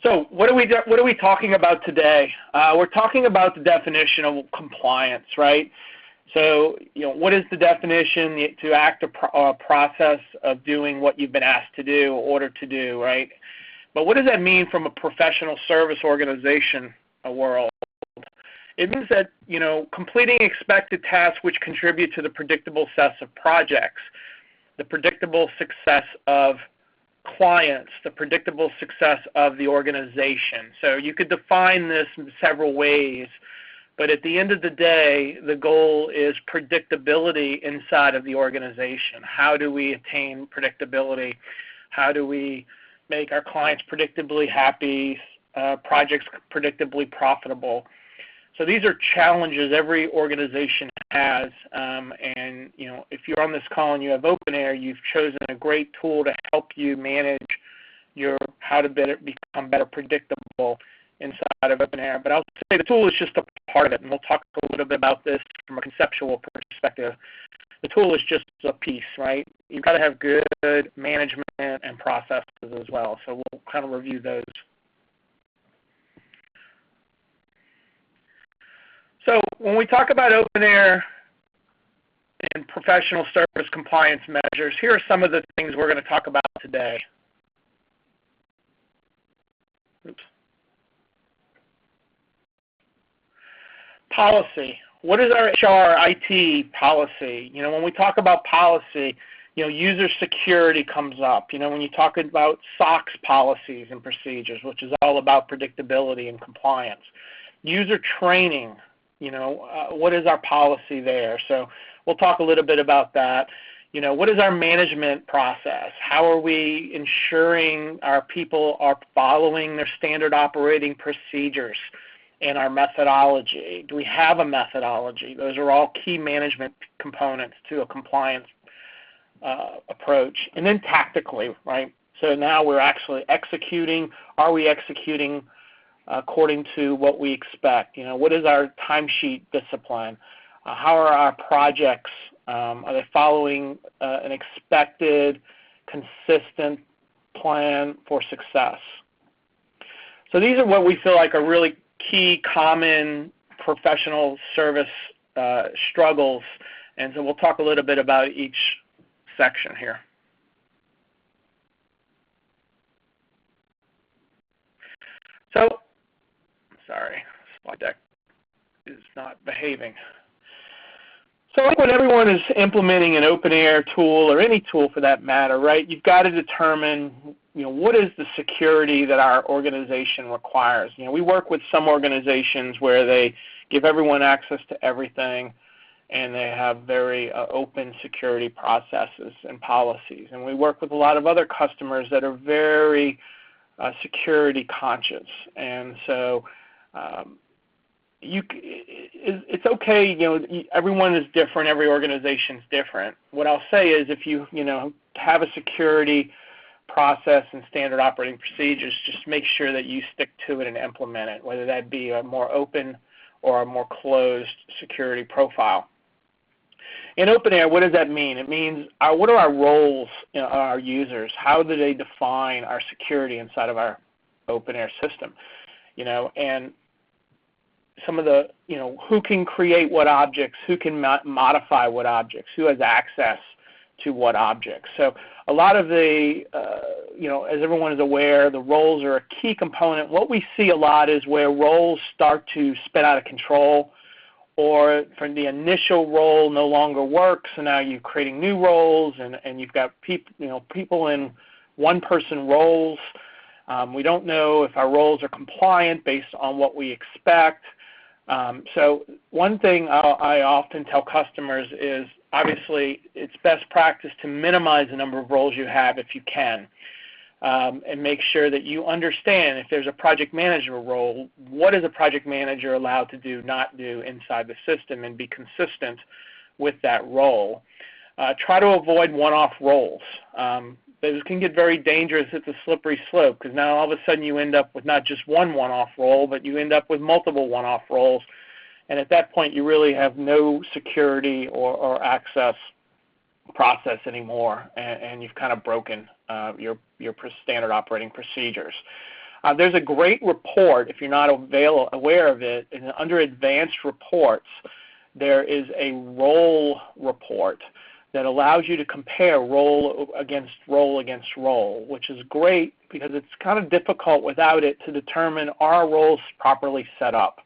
So what are we talking about today? We're talking about the definition of compliance, right? So, what is the definition? To act a process of doing what you've been asked to do or ordered to do, right? But what does that mean from a professional service organization world? It means that, completing expected tasks which contribute to the predictable success of projects, the predictable success of clients, the predictable success of the organization. So you could define this in several ways, but at the end of the day, the goal is predictability inside of the organization. How do we attain predictability? How do we make our clients predictably happy, projects predictably profitable? So these are challenges every organization has, and if you're on this call and you have OpenAir, you've chosen a great tool to help you manage how to become better predictable inside of OpenAir. But I'll say the tool is just a part of it, and we'll talk a little bit about this from a conceptual perspective. The tool is just a piece, right? You've got to have good management and processes as well. So we'll kind of review those. So when we talk about OpenAir and professional service compliance measures, here are some of the things we're going to talk about today. Oops. Policy. What is our HR IT policy? When we talk about policy, user security comes up. When you talk about SOX policies and procedures, which is all about predictability and compliance. User training. What is our policy there? So we'll talk a little bit about that. What is our management process? How are we ensuring our people are following their standard operating procedures and our methodology? Do we have a methodology? Those are all key management components to a compliance approach. And then tactically, right? So now we're actually executing. Are we executing according to what we expect? What is our timesheet discipline? How are our projects? Are they following an expected, consistent plan for success? So these are what we feel like are really key, common professional service struggles, and so we'll talk a little bit about each section here. So, sorry, slide deck is not behaving. So when everyone is implementing an OpenAir tool or any tool for that matter, right, you've got to determine, what is the security that our organization requires. We work with some organizations where they give everyone access to everything and they have very open security processes and policies. And we work with a lot of other customers that are very security conscious. And so it's okay, everyone is different, every organization is different. What I'll say is if you, have a security process and standard operating procedures, just make sure that you stick to it and implement it, whether that be a more open or a more closed security profile. In OpenAir, what does that mean? It means what are our roles in our users? How do they define our security inside of our OpenAir system? And some of the, who can create what objects, who can modify what objects, who has access to what objects. So a lot of the, as everyone is aware, the roles are a key component. What we see a lot is where roles start to spin out of control, or from the initial role no longer works, so now you're creating new roles, and you've got people in one-person roles. We don't know if our roles are compliant based on what we expect. So one thing I often tell customers is, obviously, it's best practice to minimize the number of roles you have if you can, and make sure that you understand if there's a project manager role, what is a project manager allowed to do, not do inside the system, and be consistent with that role. Try to avoid one-off roles. Those can get very dangerous. It's a slippery slope, because now all of a sudden you end up with not just one-off role, but you end up with multiple one-off roles. And at that point, you really have no security or access process anymore, and you've kind of broken your standard operating procedures. There's a great report, if you're not aware of it, and under Advanced Reports, there is a role report that allows you to compare role against role, which is great because it's kind of difficult without it to determine are roles properly set up.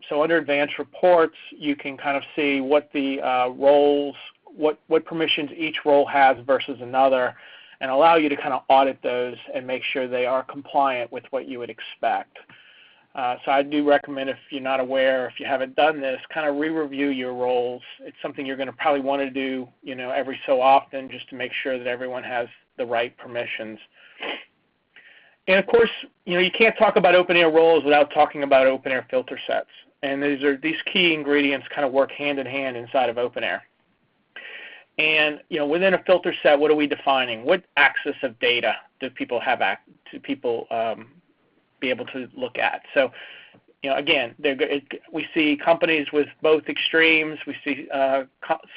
So under Advanced Reports, you can kind of see what the roles, what permissions each role has versus another, and allow you to kind of audit those and make sure they are compliant with what you would expect. So I do recommend, if you're not aware, if you haven't done this, kind of re-review your roles. It's something you're going to probably want to do, every so often, just to make sure that everyone has the right permissions. And of course, you can't talk about OpenAir roles without talking about OpenAir filter sets. And these key ingredients kind of work hand in hand inside of OpenAir. And within a filter set, what are we defining? What access of data do people have be able to look at? So, again, we see companies with both extremes. We see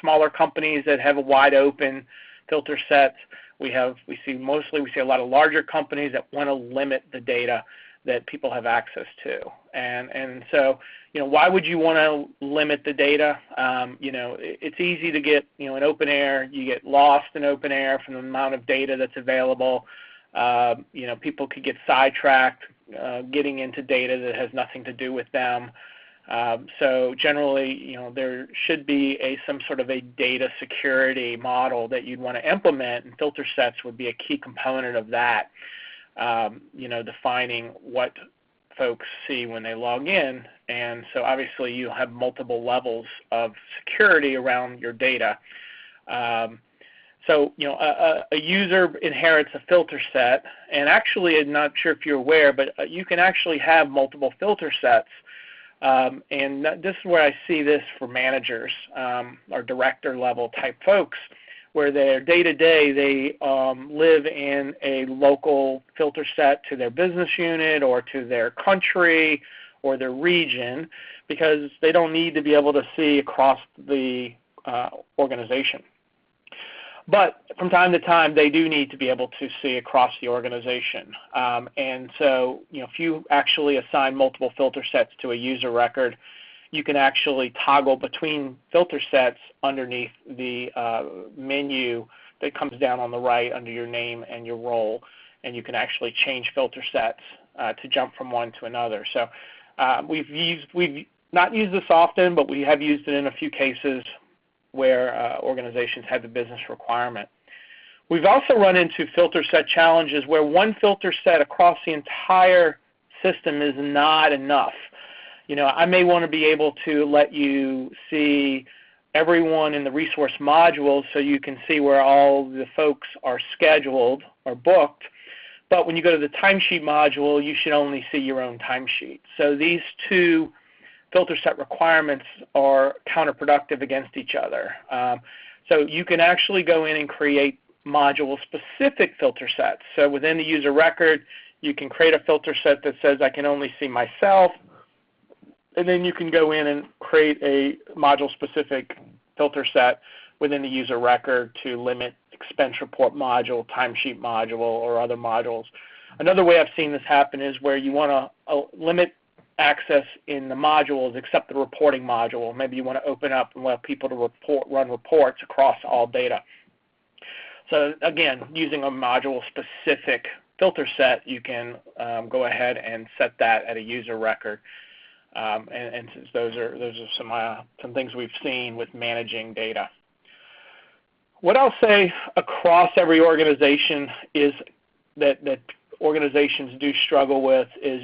smaller companies that have a wide open filter set. We see a lot of larger companies that want to limit the data that people have access to. And so, why would you want to limit the data? It's easy to get, in OpenAir, you get lost in OpenAir from the amount of data that's available. People could get sidetracked getting into data that has nothing to do with them. So generally, there should be some sort of a data security model that you'd want to implement, and filter sets would be a key component of that. Defining what folks see when they log in, and so obviously you have multiple levels of security around your data. So, a user inherits a filter set, and actually, I'm not sure if you're aware, but you can actually have multiple filter sets. And this is where I see this for managers or director level type folks, where their day-to-day, they live in a local filter set to their business unit or to their country or their region, because they don't need to be able to see across the organization. But from time to time, they do need to be able to see across the organization. And so, if you actually assign multiple filter sets to a user record, you can actually toggle between filter sets underneath the menu that comes down on the right under your name and your role. And you can actually change filter sets to jump from one to another. So we've not used this often, but we have used it in a few cases where organizations have the business requirement. We've also run into filter set challenges where one filter set across the entire system is not enough. I may want to be able to let you see everyone in the resource module so you can see where all the folks are scheduled or booked, but when you go to the timesheet module, you should only see your own timesheet. So these two filter set requirements are counterproductive against each other. So you can actually go in and create module-specific filter sets. So within the user record, you can create a filter set that says I can only see myself, and then you can go in and create a module-specific filter set within the user record to limit expense report module, timesheet module, or other modules. Another way I've seen this happen is where you want to limit access in the modules except the reporting module. Maybe you want to open up and allow people to run reports across all data. So again, using a module-specific filter set, you can go ahead and set that at a user record. And those are some things we've seen with managing data. What I'll say across every organization is that organizations do struggle with is,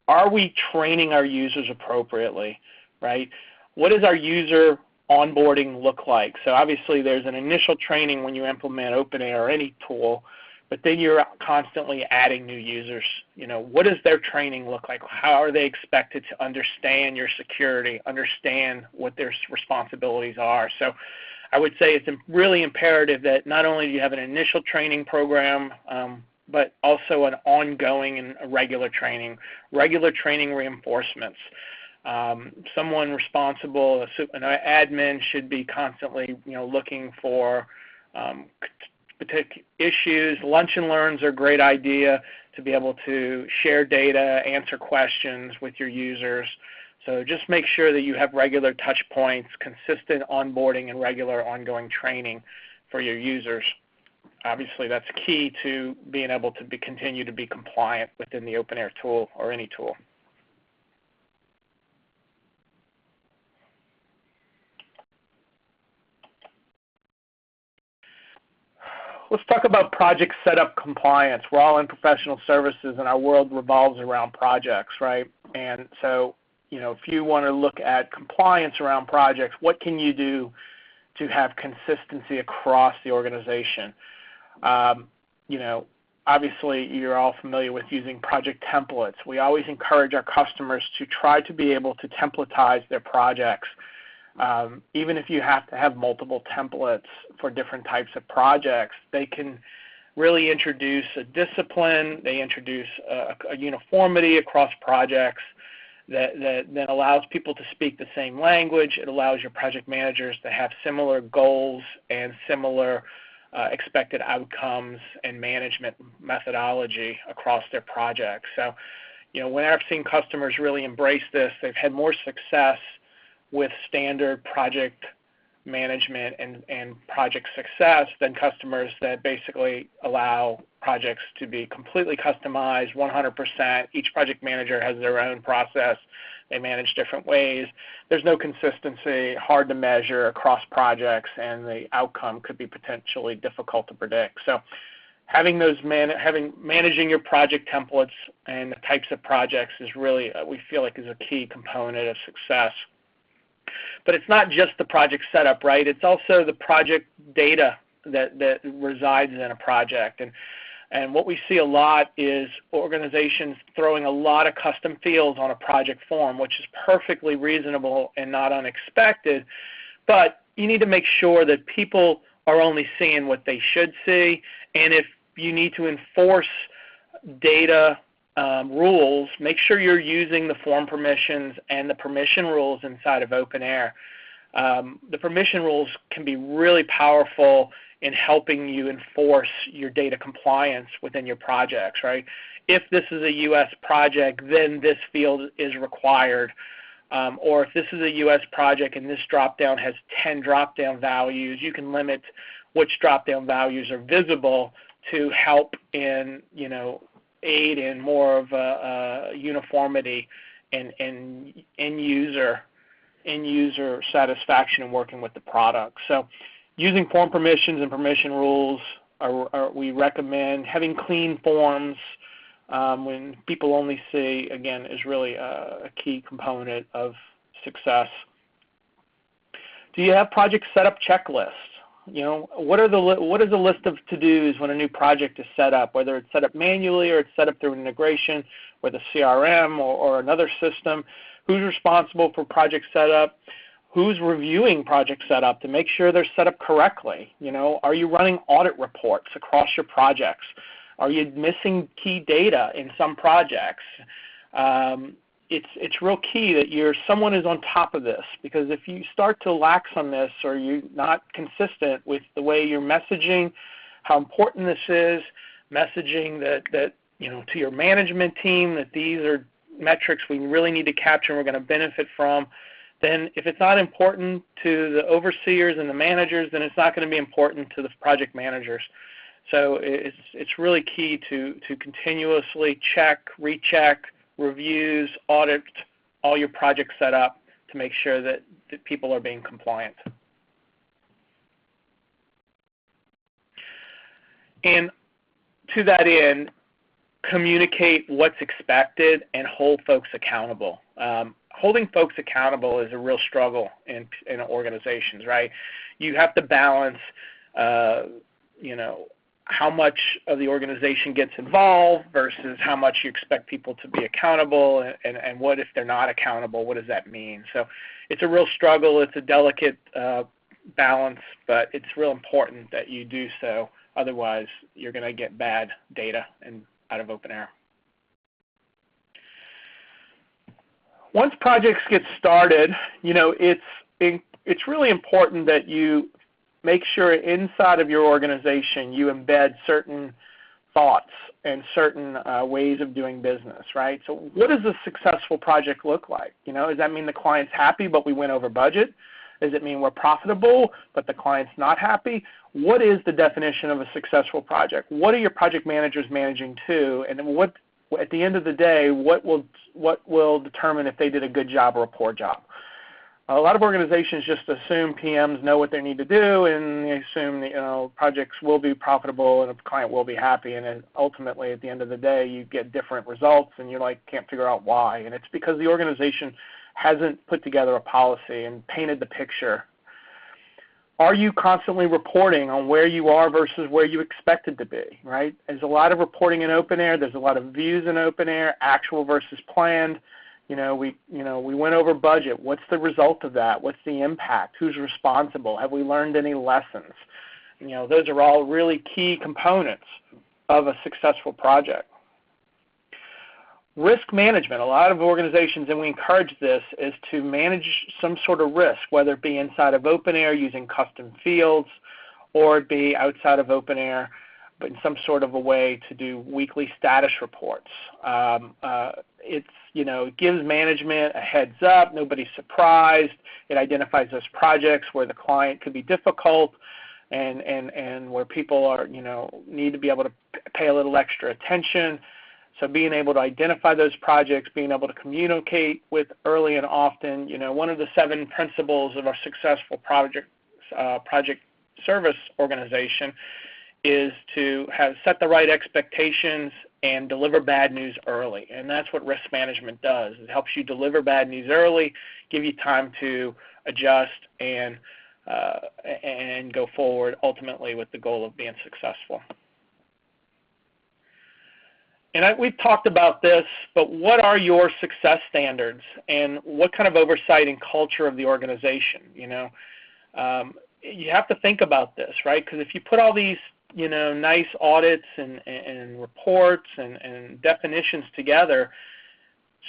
are we training our users appropriately, right? What does our user onboarding look like? So obviously there's an initial training when you implement OpenAir or any tool, but then you're constantly adding new users. What does their training look like? How are they expected to understand your security, understand what their responsibilities are? So I would say it's really imperative that not only do you have an initial training program, but also an ongoing and regular training reinforcements. Someone responsible, an admin should be constantly looking for particular issues. Lunch and learns are a great idea to be able to share data, answer questions with your users. So just make sure that you have regular touch points, consistent onboarding, and regular ongoing training for your users. Obviously, that's key to being able to continue to be compliant within the OpenAir tool or any tool. Let's talk about project setup compliance. We're all in professional services, and our world revolves around projects, right? And so, if you want to look at compliance around projects, what can you do to have consistency across the organization? Obviously, you're all familiar with using project templates. We always encourage our customers to try to be able to templatize their projects. Even if you have to have multiple templates for different types of projects, they can really introduce a discipline. They introduce a uniformity across projects that then allows people to speak the same language. It allows your project managers to have similar goals and similar expected outcomes and management methodology across their projects. So, when I've seen customers really embrace this, they've had more success with standard project management and project success than customers that basically allow projects to be completely customized 100%. Each project manager has their own process. They manage different ways. There's no consistency, hard to measure across projects, and the outcome could be potentially difficult to predict. So managing your project templates and the types of projects is really, we feel like, is a key component of success. But it's not just the project setup, right? It's also the project data that resides in a project. And what we see a lot is organizations throwing a lot of custom fields on a project form, which is perfectly reasonable and not unexpected. But you need to make sure that people are only seeing what they should see. And if you need to enforce data rules, make sure you're using the form permissions and the permission rules inside of OpenAir. The permission rules can be really powerful in helping you enforce your data compliance within your projects, right? If this is a U.S. project, then this field is required. Or if this is a U.S. project and this drop-down has 10 drop-down values, you can limit which drop-down values are visible to help in, aid in more of a uniformity and end user satisfaction in working with the product. So using form permissions and permission rules, we recommend having clean forms when people only see, again, is really a key component of success. Do you have project setup checklists? What is a list of to-dos when a new project is set up, whether it's set up manually or it's set up through an integration with a CRM or another system? Who's responsible for project setup? Who's reviewing project setup to make sure they're set up correctly? Are you running audit reports across your projects? Are you missing key data in some projects? It's real key that someone is on top of this, because if you start to lax on this or you're not consistent with the way you're messaging how important this is, messaging that to your management team that these are metrics we really need to capture and we're going to benefit from, then if it's not important to the overseers and the managers, then it's not going to be important to the project managers. So it's really key to continuously check, recheck, reviews, audit all your projects set up to make sure that people are being compliant. And to that end, communicate what's expected and hold folks accountable. Holding folks accountable is a real struggle in organizations, right? You have to balance, how much of the organization gets involved versus how much you expect people to be accountable, and what if they're not accountable, what does that mean? So it's a real struggle, it's a delicate balance, but it's real important that you do so, otherwise you're going to get bad data out of OpenAir. Once projects get started, it's really important that you make sure inside of your organization you embed certain thoughts and certain ways of doing business, right? So what does a successful project look like? Does that mean the client's happy but we went over budget? Does it mean we're profitable but the client's not happy? What is the definition of a successful project? What are your project managers managing to? And what, at the end of the day, what will determine if they did a good job or a poor job? A lot of organizations just assume PMs know what they need to do, and they assume projects will be profitable and the client will be happy, and then ultimately at the end of the day you get different results and you can't figure out why. And it's because the organization hasn't put together a policy and painted the picture. Are you constantly reporting on where you are versus where you expected to be, right? There's a lot of reporting in OpenAir. There's a lot of views in OpenAir, actual versus planned. We went over budget. What's the result of that? What's the impact? Who's responsible? Have we learned any lessons? Those are all really key components of a successful project. Risk management. A lot of organizations, and we encourage this, is to manage some sort of risk, whether it be inside of OpenAir using custom fields or it be outside of OpenAir, but in some sort of a way to do weekly status reports. It gives management a heads up. Nobody's surprised. It identifies those projects where the client could be difficult and where people are, need to be able to pay a little extra attention. So being able to identify those projects, being able to communicate with early and often. One of the 7 principles of our successful project service organization is to set the right expectations and deliver bad news early. And that's what risk management does. It helps you deliver bad news early, give you time to adjust and go forward ultimately with the goal of being successful. And we've talked about this, but what are your success standards and what kind of oversight and culture of the organization? You have to think about this, right? Because if you put all these nice audits and reports and definitions together,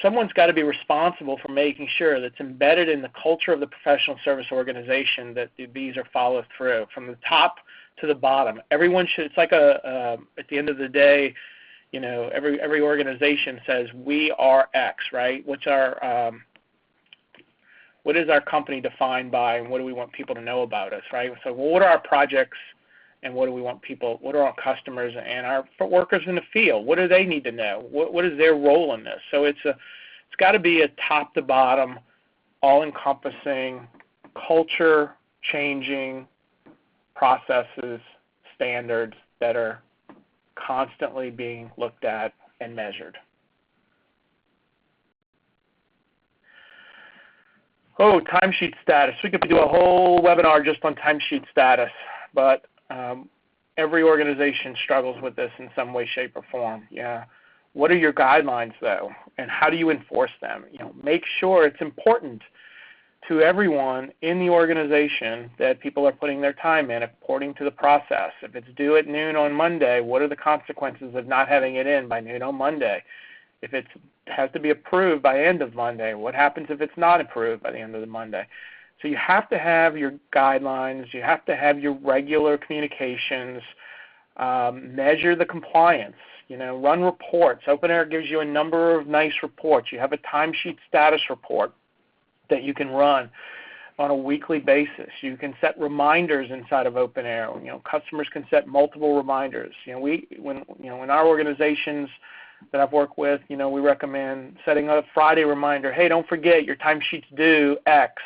someone's got to be responsible for making sure that's embedded in the culture of the professional service organization that these are followed through from the top to the bottom. Everyone should, it's like at the end of the day, every organization says we are X, right? What is our company defined by, and what do we want people to know about us, right? So what are our projects and what do we want people, what are our customers and our workers in the field? What do they need to know? What is their role in this? So it's got to be a top to bottom, all-encompassing, culture-changing processes, standards that are constantly being looked at and measured. Oh, timesheet status. We could do a whole webinar just on timesheet status, but every organization struggles with this in some way, shape, or form. Yeah. What are your guidelines, though, and how do you enforce them? Make sure it's important to everyone in the organization that people are putting their time in according to the process. If it's due at noon on Monday, what are the consequences of not having it in by noon on Monday? If it has to be approved by end of Monday, what happens if it's not approved by the end of the Monday? So you have to have your guidelines, you have to have your regular communications, measure the compliance, run reports. OpenAir gives you a number of nice reports. You have a timesheet status report that you can run on a weekly basis. You can set reminders inside of OpenAir. Customers can set multiple reminders. In our organizations that I've worked with, we recommend setting a Friday reminder. Hey, don't forget your timesheet's due X.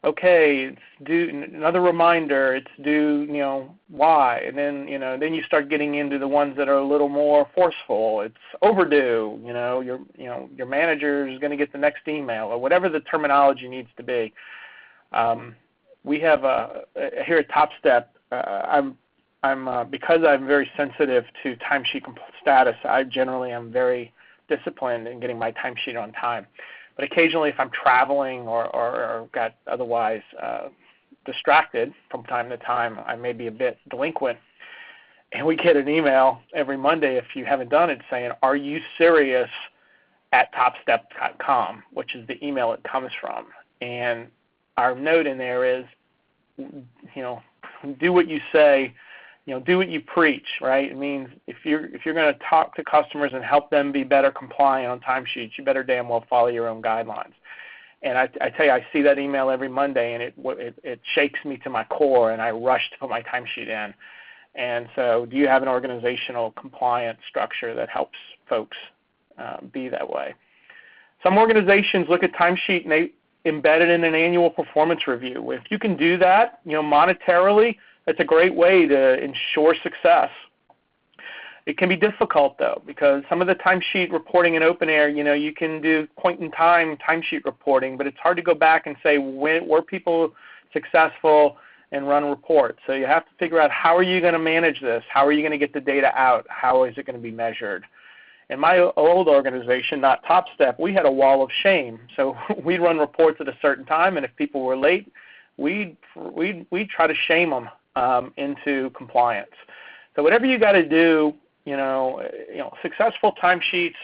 Okay, it's due, another reminder, it's due, Y. And then you start getting into the ones that are a little more forceful. It's overdue, your manager is going to get the next email, or whatever the terminology needs to be. We have here at TopStep, because I'm very sensitive to timesheet status, I generally am very disciplined in getting my timesheet on time. But occasionally if I'm traveling or got otherwise distracted from time to time, I may be a bit delinquent. And we get an email every Monday, if you haven't done it, saying, are you serious, at topstep.com, which is the email it comes from. And our note in there is, do what you say, do what you preach, right? It means if you're going to talk to customers and help them be better compliant on timesheets, you better damn well follow your own guidelines. And I tell you, I see that email every Monday, and it shakes me to my core, and I rush to put my timesheet in. And so do you have an organizational compliance structure that helps folks be that way? Some organizations look at timesheet and they embed it in an annual performance review. If you can do that, monetarily, that's a great way to ensure success. It can be difficult, though, because some of the timesheet reporting in OpenAir, you can do point-in-time timesheet reporting, but it's hard to go back and say, were people successful and run reports? So you have to figure out, how are you going to manage this? How are you going to get the data out? How is it going to be measured? In my old organization, not TopStep, we had a wall of shame. So we'd run reports at a certain time, and if people were late, we'd try to shame them into compliance. So whatever you got to do, successful timesheets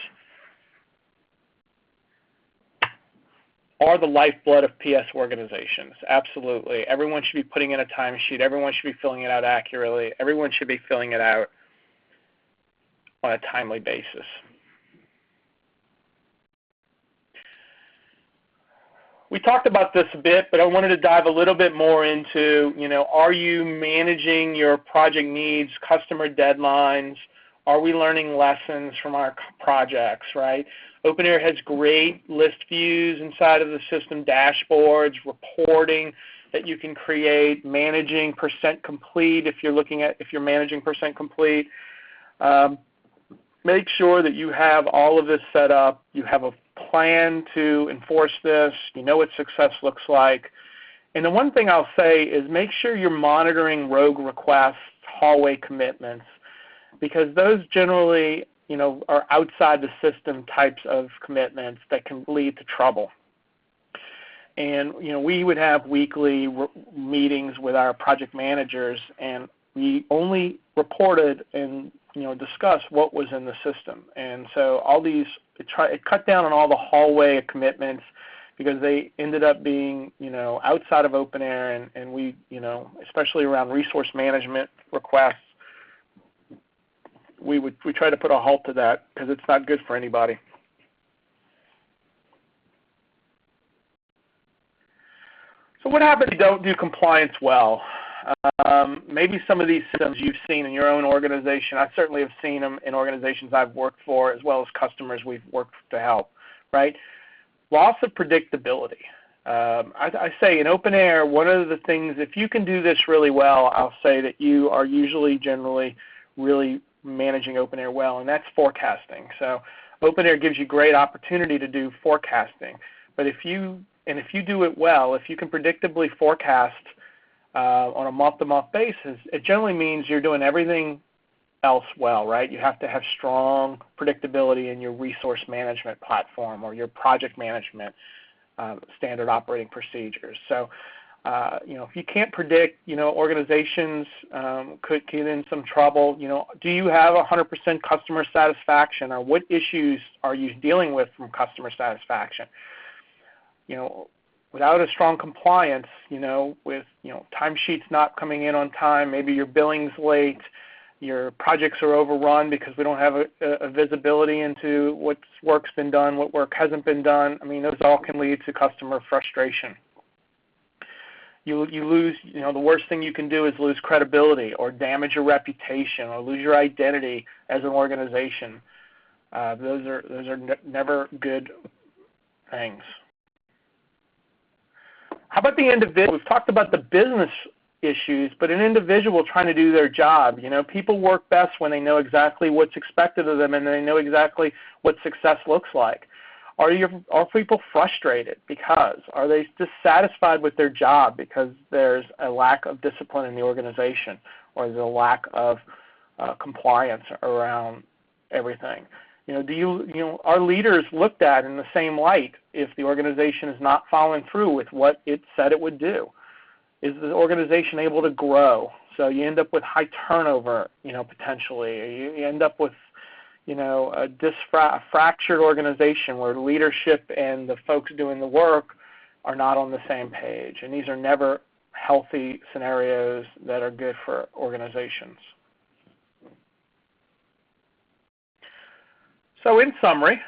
are the lifeblood of PS organizations. Absolutely. Everyone should be putting in a timesheet. Everyone should be filling it out accurately. Everyone should be filling it out on a timely basis. We talked about this a bit, but I wanted to dive a little bit more into, are you managing your project needs, customer deadlines? Are we learning lessons from our projects, right? OpenAir has great list views inside of the system, dashboards, reporting that you can create, managing percent complete if you're managing percent complete. Make sure that you have all of this set up. You have a plan to enforce this. You know what success looks like. And the one thing I'll say is make sure you're monitoring rogue requests, hallway commitments, because those generally, are outside the system types of commitments that can lead to trouble. And, we would have weekly meetings with our project managers, and we only reported and discussed what was in the system. And so all these, it cut down on all the hallway commitments because they ended up being, outside of OpenAir, and we, especially around resource management requests, we try to put a halt to that because it's not good for anybody. So what happens if you don't do compliance well? Maybe some of these systems you've seen in your own organization. I certainly have seen them in organizations I've worked for, as well as customers we've worked to help, right? Loss of predictability. I say in OpenAir, one of the things, if you can do this really well, I'll say that you are usually generally really managing OpenAir well, and that's forecasting. So OpenAir gives you great opportunity to do forecasting. But if you do it well, if you can predictably forecast on a month-to-month basis, it generally means you're doing everything else well, right? You have to have strong predictability in your resource management platform or your project management standard operating procedures. So, if you can't predict, organizations could get in some trouble. Do you have 100% customer satisfaction, or what issues are you dealing with from customer satisfaction? Without a strong compliance, with timesheets not coming in on time, maybe your billing's late, your projects are overrun because we don't have a visibility into what work's been done, what work hasn't been done. I mean, those all can lead to customer frustration. You lose, the worst thing you can do is lose credibility or damage your reputation or lose your identity as an organization. Those are never good things. How about the individual? We've talked about the business issues, but an individual trying to do their job. People work best when they know exactly what's expected of them and they know exactly what success looks like. Are people frustrated because? Are they dissatisfied with their job because there's a lack of discipline in the organization or there's a lack of compliance around everything? Are leaders looked at in the same light if the organization is not following through with what it said it would do? Is the organization able to grow? So you end up with high turnover, potentially. You end up with, a fractured organization where leadership and the folks doing the work are not on the same page. And these are never healthy scenarios that are good for organizations. So in summary,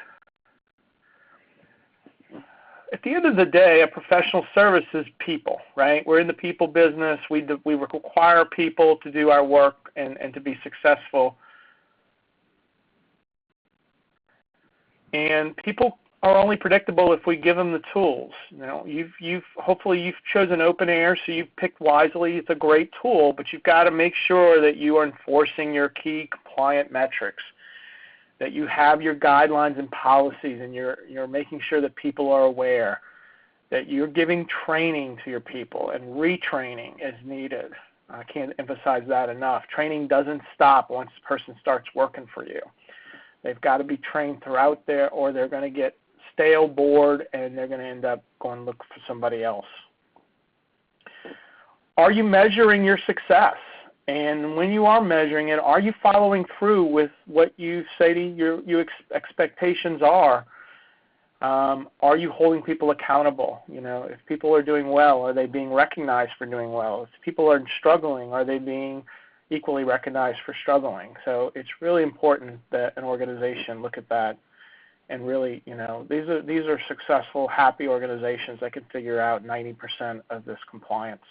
at the end of the day, a professional service is people, right? We're in the people business. We require people to do our work and to be successful. And people are only predictable if we give them the tools. You know, hopefully you've chosen OpenAir, so you've picked wisely. It's a great tool, but you've got to make sure that you are enforcing your key compliant metrics, that you have your guidelines and policies, and you're making sure that people are aware, that you're giving training to your people and retraining as needed. I can't emphasize that enough. Training doesn't stop once the person starts working for you. They've got to be trained throughout there, or they're going to get stale, bored, and they're going to end up going to look for somebody else. Are you measuring your success? And when you are measuring it, are you following through with what you say to your expectations are? Are you holding people accountable? You know, if people are doing well, are they being recognized for doing well? If people are struggling, are they being equally recognized for struggling? So it's really important that an organization look at that and really, you know, these are successful, happy organizations that can figure out 90% of this compliance.